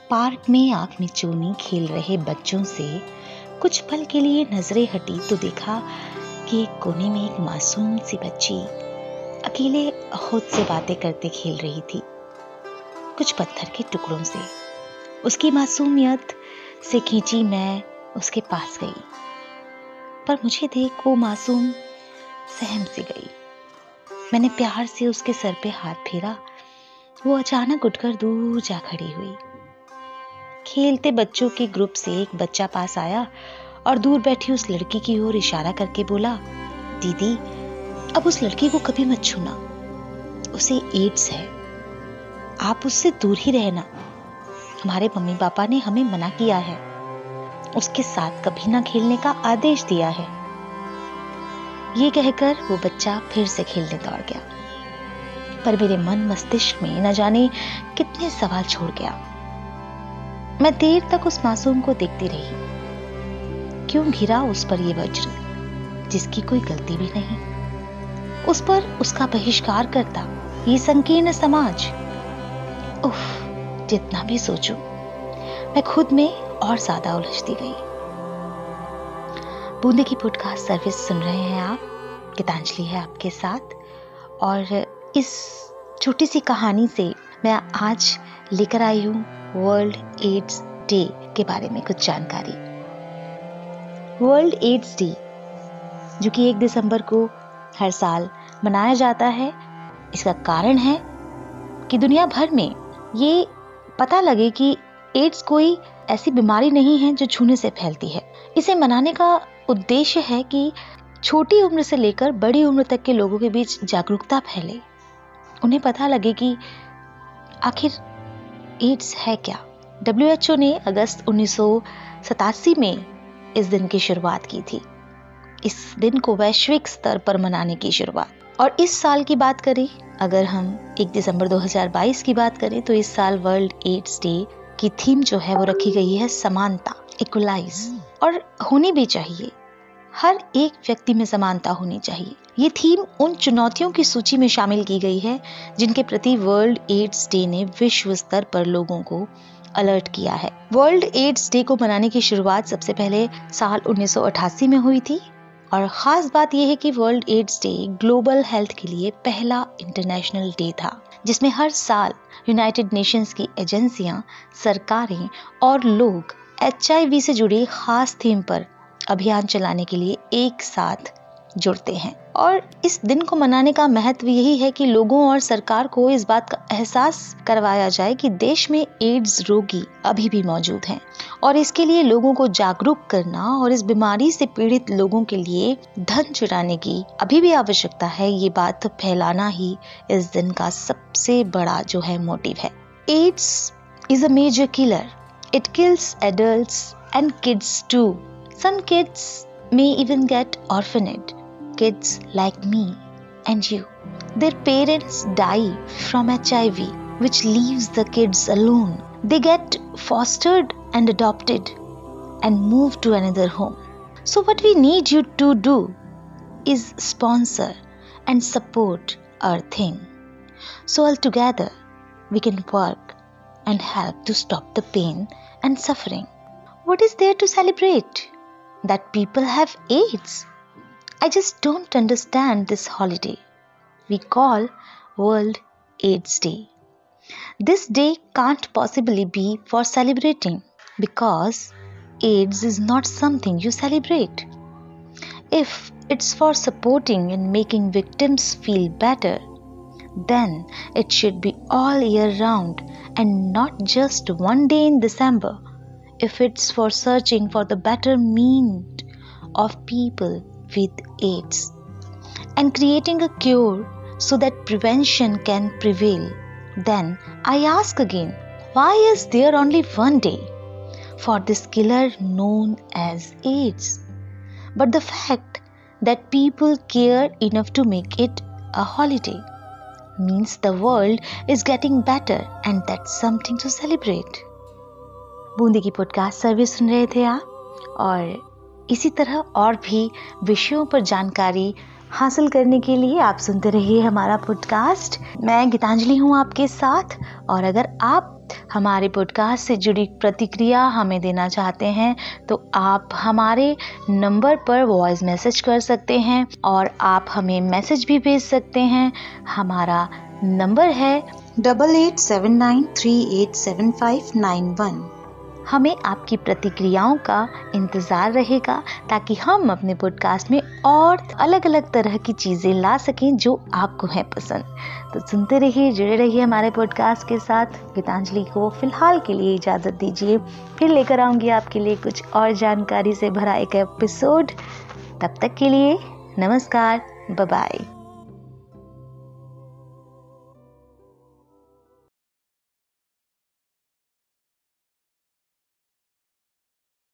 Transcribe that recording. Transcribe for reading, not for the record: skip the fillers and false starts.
Park में आंख मिचौनी खेल रहे बच्चों से कुछ पल के लिए नजरें हटी तो देखा कि एक कोने में एक मासूम सी बच्ची अकेले खुद से बातें करते खेल रही थी, कुछ पत्थर के टुकड़ों से। उसकी मासूमियत से खींची मैं उसके पास गई, पर मुझे देख वो मासूम सहम सी गई। मैंने प्यार से उसके सर पे हाथ फेरा। वो अचानक उठकर दूर जा खड़ी हुई। खेलते बच्चों के ग्रुप से एक बच्चा पास आया और दूर बैठी उस लड़की की ओर इशारा करके बोला, दीदी अब उस लड़की को कभी मत छूना, उसे एड्स है, आप उससे दूर ही रहना। हमारे मम्मी पापा ने हमें मना किया है, उसके साथ कभी ना खेलने का आदेश दिया है। ये कहकर वो बच्चा फिर से खेलने दौड़ गया, पर मेरे मन मस्तिष्क में न जाने कितने सवाल छोड़ गया। मैं देर तक उस मासूम को देखती रही। क्यों गिरा उस पर ये वज्र, जिसकी कोई गलती भी नहीं? उस पर उसका बहिष्कार करता ये संकीर्ण समाज। उफ, जितना भी सोचूं, मैं खुद में और ज्यादा उलझती गई। बूंदे की पॉडकास्ट सर्विस सुन रहे हैं आप, गीतांजलि है आपके साथ। और इस छोटी सी कहानी से मैं आज लेकर आई हूँ वर्ल्ड एड्स डे के बारे में कुछ जानकारी। वर्ल्ड एड्स डे, जो कि 1 दिसंबर को हर साल मनाया जाता है, इसका कारण है कि दुनिया भर में ये पता लगे कि एड्स कोई ऐसी बीमारी नहीं है जो छूने से फैलती है। इसे मनाने का उद्देश्य है कि छोटी उम्र से लेकर बड़ी उम्र तक के लोगों के बीच जागरूकता फैले, उन्हें पता लगे कि आखिर एड्स है क्या। WHO ने अगस्त 1987 में इस दिन की शुरुआत की थी, इस दिन को वैश्विक स्तर पर मनाने की शुरुआत। और इस साल की बात करें, अगर हम 1 दिसंबर 2022 की बात करें, तो इस साल वर्ल्ड एड्स डे की थीम जो है वो रखी गई है समानता, इक्वलाइज। और होनी भी चाहिए, हर एक व्यक्ति में समानता होनी चाहिए। ये थीम उन चुनौतियों की सूची में शामिल की गई है जिनके प्रति वर्ल्ड एड्स डे ने विश्व स्तर पर लोगों को अलर्ट किया है। वर्ल्ड एड्स डे को मनाने की शुरुआत सबसे पहले साल 1988 में हुई थी। और खास बात यह है कि world AIDS day global health के लिए पहला इंटरनेशनल डे था, जिसमें हर साल यूनाइटेड नेशंस की एजेंसियां, सरकारें और लोग HIV से जुड़ी खास थीम पर अभियान चलाने के लिए एक साथ जुड़ते हैं। और इस दिन को मनाने का महत्व यही है कि लोगों और सरकार को इस बात का एहसास करवाया जाए कि देश में एड्स रोगी अभी भी मौजूद हैं, और इसके लिए लोगों को जागरूक करना और इस बीमारी से पीड़ित लोगों के लिए धन जुटाने की अभी भी आवश्यकता है। ये बात फैलाना ही इस दिन का सबसे बड़ा जो है मोटिव है। AIDS is a major killer, it kills adults and kids too. Some kids may even get orphaned, kids like me and you. Their parents die from HIV, which leaves the kids alone. They get fostered and adopted and move to another home. So what we need you to do is sponsor and support our thing. So all together we can work and help to stop the pain and suffering. What is there to celebrate? That people have AIDS. I just don't understand this holiday we call World AIDS Day. This day can't possibly be for celebrating, because AIDS is not something you celebrate. If it's for supporting and making victims feel better, then it should be all year round and not just one day in December. If it's for searching for the better mean of people with AIDS and creating a cure so that prevention can prevail, then I ask again, why is there only one day for this killer known as AIDS? But the fact that people care enough to make it a holiday means the world is getting better, and that's something to celebrate. Bundi की podcast service सुन रहे थे आप, और इसी तरह और भी विषयों पर जानकारी हासिल करने के लिए आप सुनते रहिए हमारा पॉडकास्ट। मैं गीतांजलि हूँ आपके साथ, और अगर आप हमारे पॉडकास्ट से जुड़ी प्रतिक्रिया हमें देना चाहते हैं तो आप हमारे नंबर पर वॉइस मैसेज कर सकते हैं और आप हमें मैसेज भी भेज सकते हैं। हमारा नंबर है 8879387591। हमें आपकी प्रतिक्रियाओं का इंतज़ार रहेगा ताकि हम अपने पॉडकास्ट में और अलग अलग तरह की चीज़ें ला सकें जो आपको है पसंद। तो सुनते रहिए, जुड़े रहिए हमारे पॉडकास्ट के साथ। गीतांजलि को फ़िलहाल के लिए इजाज़त दीजिए, फिर लेकर आऊँगी आपके लिए कुछ और जानकारी से भरा एक एपिसोड। तब तक के लिए नमस्कार, बाय बाय।